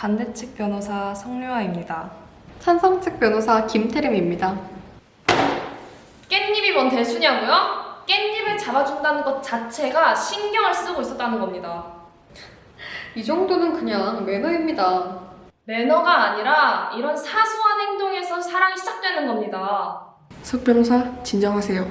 반대측 변호사 성류아입니다. 찬성 측 변호사 김태림입니다. 깻잎이 뭔 대수냐고요? 깻잎을 잡아준다는 것 자체가 신경을 쓰고 있었다는 겁니다. 이 정도는 그냥 매너입니다. 매너가 아니라 이런 사소한 행동에서 사랑이 시작되는 겁니다. 석 변호사, 진정하세요.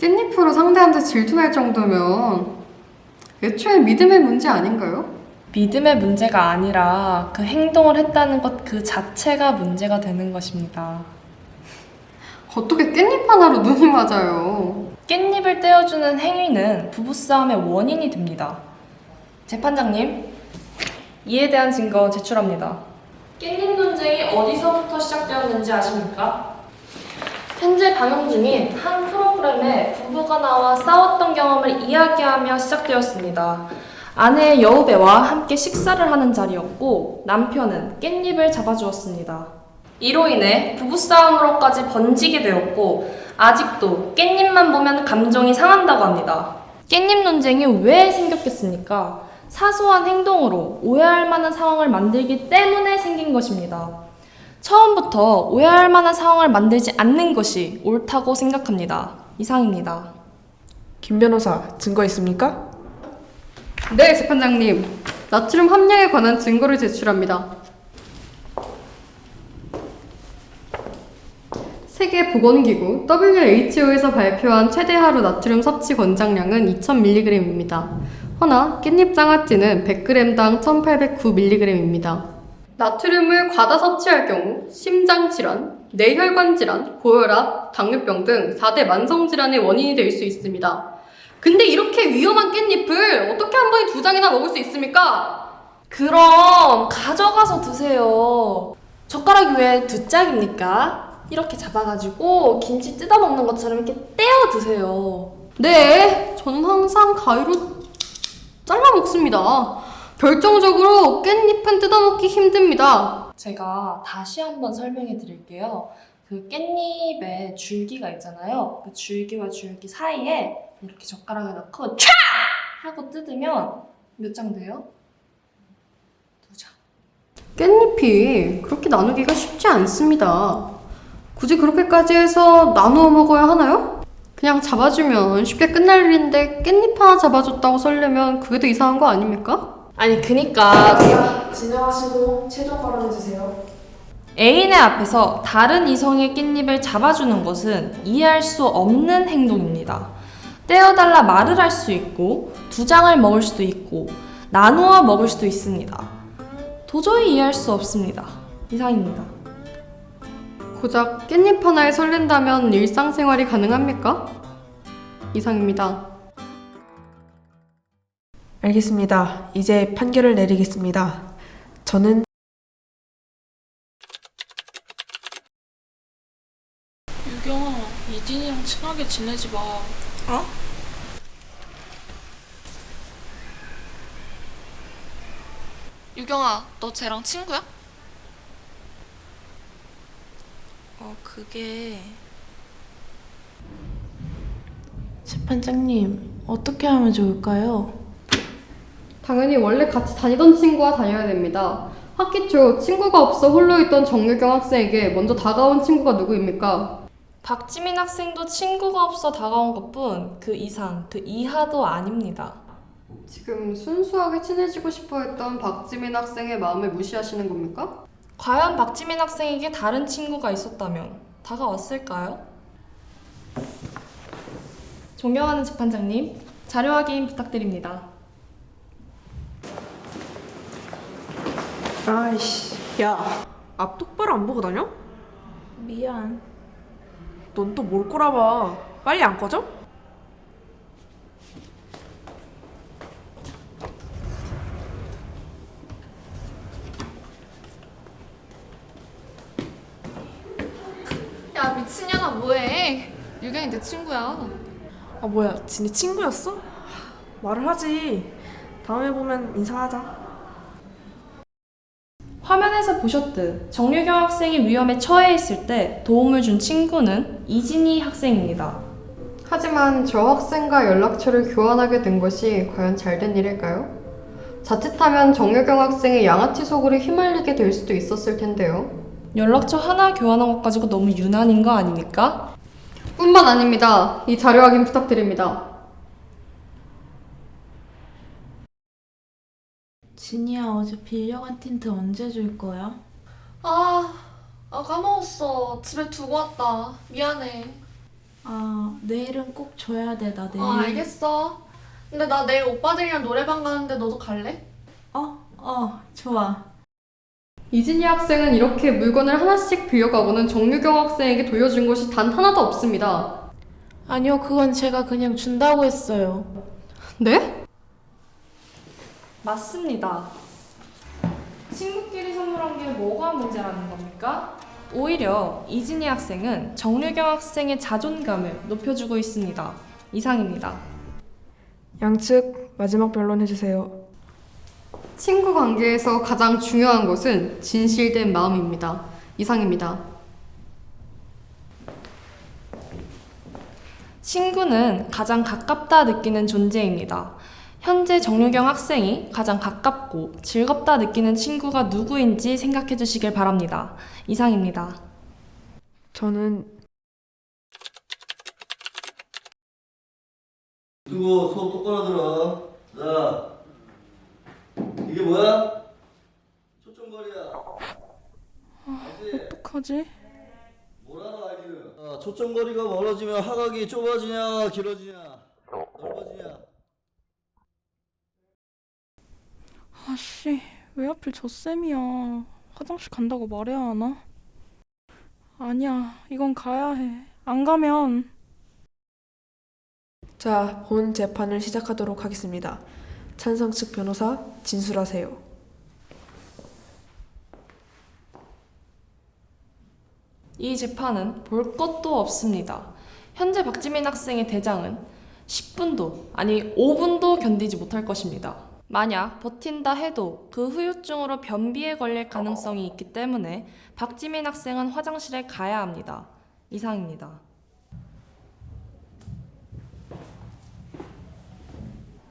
깻잎으로 상대한테 질투할 정도면 애초에 믿음의 문제 아닌가요? 믿음의 문제가 아니라 그 행동을 했다는 것 그 자체가 문제가 되는 것입니다. 어떻게 깻잎 하나로 눈이 맞아요? 깻잎을 떼어주는 행위는 부부싸움의 원인이 됩니다. 재판장님, 이에 대한 증거 제출합니다. 깻잎 논쟁이 어디서부터 시작되었는지 아십니까? 현재 방영 중인 한 프로그램에 부부가 나와 싸웠던 경험을 이야기하며 시작되었습니다. 아내 여우배와 함께 식사를 하는 자리였고 남편은 깻잎을 잡아주었습니다. 이로 인해 부부싸움으로까지 번지게 되었고 아직도 깻잎만 보면 감정이 상한다고 합니다. 깻잎 논쟁이 왜 생겼겠습니까? 사소한 행동으로 오해할 만한 상황을 만들기 때문에 생긴 것입니다. 처음부터 오해할 만한 상황을 만들지 않는 것이 옳다고 생각합니다. 이상입니다. 김 변호사, 증거 있습니까? 네, 재판장님. 나트륨 함량에 관한 증거를 제출합니다. 세계보건기구 WHO에서 발표한 최대 하루 나트륨 섭취 권장량은 2000mg입니다. 허나 깻잎 장아찌는 100g당 1809mg입니다. 나트륨을 과다 섭취할 경우 심장질환, 뇌혈관 질환, 고혈압, 당뇨병 등 4대 만성질환의 원인이 될 수 있습니다. 근데 이렇게 위험한 깻잎을 어떻게 한 번에 2장이나 먹을 수 있습니까? 그럼 가져가서 드세요. 젓가락이 왜 2짝입니까? 이렇게 잡아가지고 김치 뜯어 먹는 것처럼 이렇게 떼어 드세요. 네, 저는 항상 가위로 잘라 먹습니다. 결정적으로 깻잎은 뜯어먹기 힘듭니다. 제가 다시 한번 설명해 드릴게요. 그 깻잎에 줄기가 있잖아요. 그 줄기와 줄기 사이에 이렇게 젓가락을 넣고 촤! 하고 뜯으면 몇 장 돼요? 2장. 깻잎이 그렇게 나누기가 쉽지 않습니다. 굳이 그렇게까지 해서 나누어 먹어야 하나요? 그냥 잡아주면 쉽게 끝날 일인데 깻잎 하나 잡아줬다고 설레면 그게 더 이상한 거 아닙니까? 아니 그니까 진정하시고 최종 발언해주세요. 애인의 앞에서 다른 이성의 깻잎을 잡아주는 것은 이해할 수 없는 행동입니다. 떼어달라 말을 할 수 있고 2장을 먹을 수도 있고 나누어 먹을 수도 있습니다. 도저히 이해할 수 없습니다. 이상입니다. 고작 깻잎 하나에 설렌다면 일상생활이 가능합니까? 이상입니다. 알겠습니다. 이제 판결을 내리겠습니다. 저는 유경아, 이진이랑 친하게 지내지 마. 어? 유경아, 너 쟤랑 친구야? 그게... 재판장님, 어떻게 하면 좋을까요? 당연히 원래 같이 다니던 친구와 다녀야 됩니다. 학기 초 친구가 없어 홀로 있던 정유경 학생에게 먼저 다가온 친구가 누구입니까? 박지민 학생도 친구가 없어 다가온 것뿐 그 이상, 그 이하도 아닙니다. 지금 순수하게 친해지고 싶어 했던 박지민 학생의 마음을 무시하시는 겁니까? 과연 박지민 학생에게 다른 친구가 있었다면 다가왔을까요? 존경하는 재판장님, 자료 확인 부탁드립니다. 아이씨, 야, 앞 똑바로 안 보고 다녀? 미안. 넌 또 뭘 꼬라봐. 빨리 안 꺼져? 야 미친년아 뭐해? 유경이 내 친구야. 아 뭐야, 진이 친구였어? 말을 하지. 다음에 보면 인사하자. 화면에서 보셨듯 정유경 학생이 위험에 처해 있을 때 도움을 준 친구는 이진희 학생입니다. 하지만 저 학생과 연락처를 교환하게 된 것이 과연 잘된 일일까요? 자칫하면 정유경 학생의 양아치 속으로 휘말리게 될 수도 있었을 텐데요. 연락처 하나 교환한 것 가지고 너무 유난인 거 아닙니까? 뿐만 아닙니다. 이 자료 확인 부탁드립니다. 진이야, 어제 빌려간 틴트 언제 줄 거야? 까먹었어. 집에 두고 왔다. 미안해. 내일은 꼭 줘야 돼. 나 내일. 알겠어. 근데 나 내일 오빠들이랑 노래방 가는데 너도 갈래? 좋아. 이진희 학생은 이렇게 물건을 하나씩 빌려가고는 정유경 학생에게 돌려준 것이 단 하나도 없습니다. 아니요, 그건 제가 그냥 준다고 했어요. 네? 맞습니다. 친구끼리 선물한 게 뭐가 문제라는 겁니까? 오히려 이진희 학생은 정유경 학생의 자존감을 높여주고 있습니다. 이상입니다. 양측 마지막 변론해주세요. 친구 관계에서 가장 중요한 것은 진실된 마음입니다. 이상입니다. 친구는 가장 가깝다 느끼는 존재입니다. 현재 정유경 학생이 가장 가깝고 즐겁다 느끼는 친구가 누구인지 생각해 주시길 바랍니다. 이상입니다. 저는 두고 손 똑바로 들어. 자, 이게 뭐야? 초점거리야. 알지? 어떡하지? 뭐라고 알기는? 초점거리가 멀어지면 하각이 좁아지냐 길어지냐 넓어지냐. 아씨, 왜 하필 저 쌤이야. 화장실 간다고 말해야 하나? 아니야, 이건 가야 해. 안 가면... 자, 본 재판을 시작하도록 하겠습니다. 찬성 측 변호사 진술하세요. 이 재판은 볼 것도 없습니다. 현재 박지민 학생의 대장은 10분도 아니 5분도 견디지 못할 것입니다. 만약 버틴다 해도 그 후유증으로 변비에 걸릴 가능성이 있기 때문에 박지민 학생은 화장실에 가야 합니다. 이상입니다.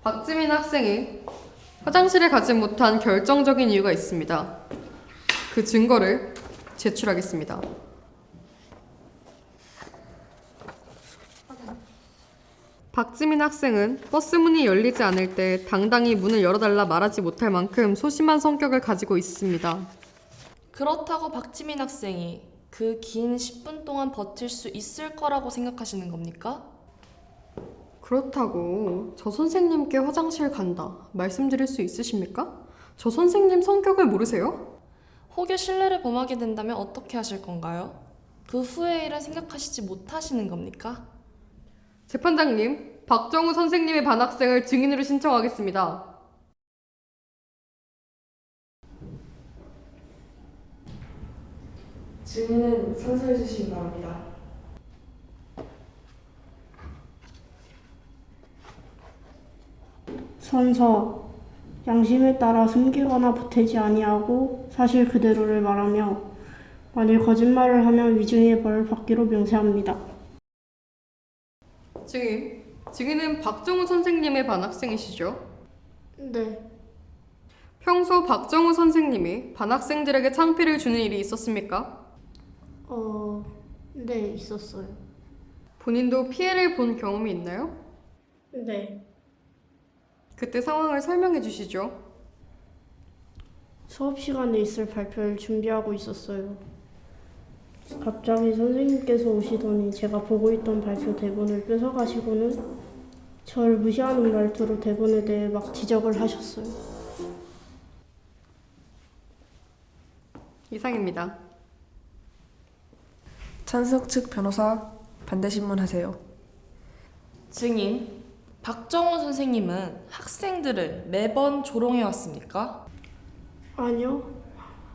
박지민 학생이 화장실에 가지 못한 결정적인 이유가 있습니다. 그 증거를 제출하겠습니다. 박지민 학생은 버스 문이 열리지 않을 때 당당히 문을 열어달라 말하지 못할 만큼 소심한 성격을 가지고 있습니다. 그렇다고 박지민 학생이 그 긴 10분 동안 버틸 수 있을 거라고 생각하시는 겁니까? 그렇다고 저 선생님께 화장실 간다 말씀드릴 수 있으십니까? 저 선생님 성격을 모르세요? 혹여 신뢰를 범하게 된다면 어떻게 하실 건가요? 그 후의 일은 생각하시지 못하시는 겁니까? 재판장님, 박정우 선생님의 반학생을 증인으로 신청하겠습니다. 증인은 선서해 주시기 바랍니다. 선서, 양심에 따라 숨기거나 보태지 아니하고 사실 그대로를 말하며 만일 거짓말을 하면 위증의 벌을 받기로 명세합니다. 증인은 박정우 선생님의 반학생이시죠? 네, 평소 박정우 선생님이 반학생들에게 창피를 주는 일이 있었습니까? 네, 있었어요. 본인도 피해를 본 경험이 있나요? 네, 그때 상황을 설명해 주시죠. 수업 시간에 있을 발표를 준비하고 있었어요. 갑자기 선생님께서 오시더니 제가 보고 있던 발표 대본을 뺏어가시고는 저를 무시하는 말투로 대본에 대해 막 지적을 하셨어요. 이상입니다. 찬성 측 변호사 반대 신문하세요. 증인, 박정우 선생님은 학생들을 매번 조롱해 왔습니까? 아니요,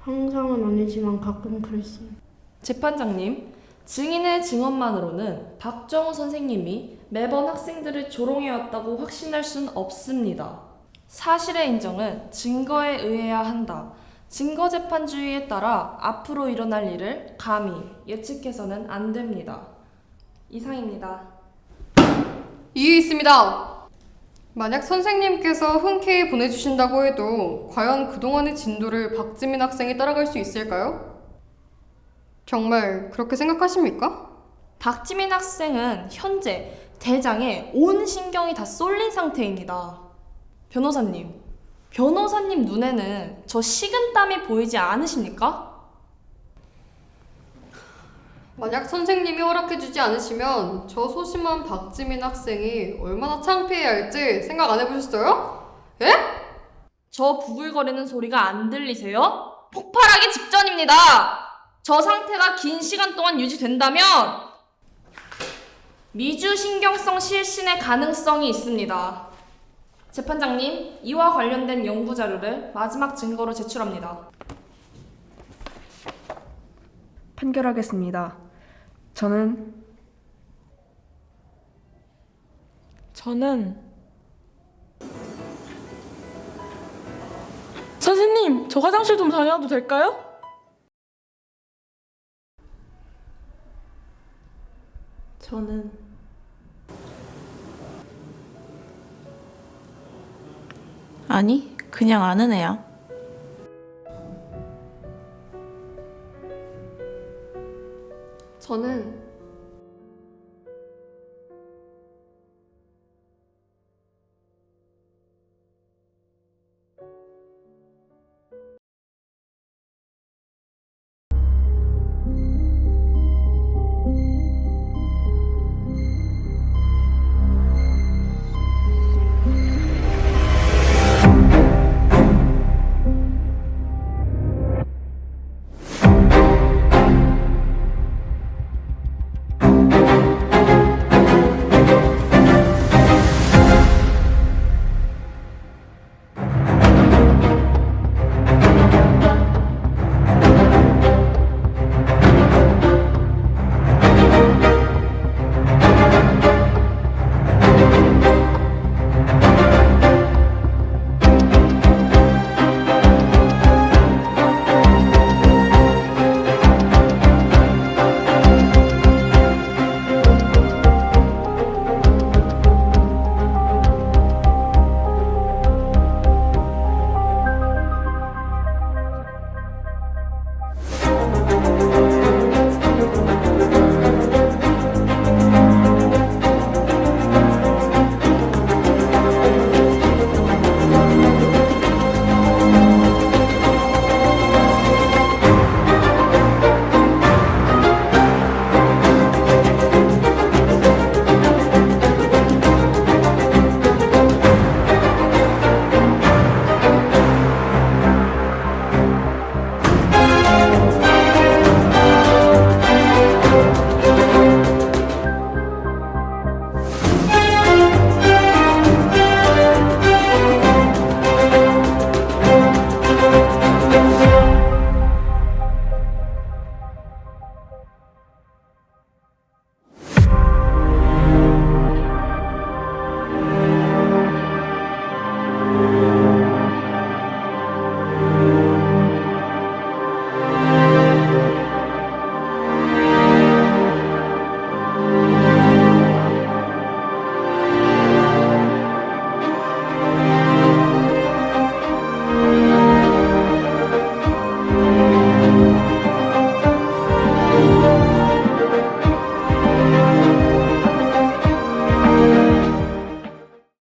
항상은 아니지만 가끔 그랬어요. 재판장님, 증인의 증언만으로는 박정우 선생님이 매번 학생들을 조롱해 왔다고 확신할 수는 없습니다. 사실의 인정은 증거에 의해야 한다. 증거재판주의에 따라 앞으로 일어날 일을 감히 예측해서는 안 됩니다. 이상입니다. 이유 있습니다. 만약 선생님께서 흔쾌히 보내주신다고 해도 과연 그동안의 진도를 박지민 학생이 따라갈 수 있을까요? 정말 그렇게 생각하십니까? 박지민 학생은 현재 대장에 온 신경이 다 쏠린 상태입니다. 변호사님 눈에는 저 식은땀이 보이지 않으십니까? 만약 선생님이 허락해주지 않으시면 저 소심한 박지민 학생이 얼마나 창피해야 할지 생각 안 해보셨어요? 예? 저 부글거리는 소리가 안 들리세요? 폭발하기 직전입니다. 저 상태가 긴 시간 동안 유지된다면 미주신경성 실신의 가능성이 있습니다. 재판장님, 이와 관련된 연구 자료를 마지막 증거로 제출합니다. 판결하겠습니다. 저는 선생님, 저 화장실 좀 다녀와도 될까요? 저는 아니, 그냥 아는 애야. 저는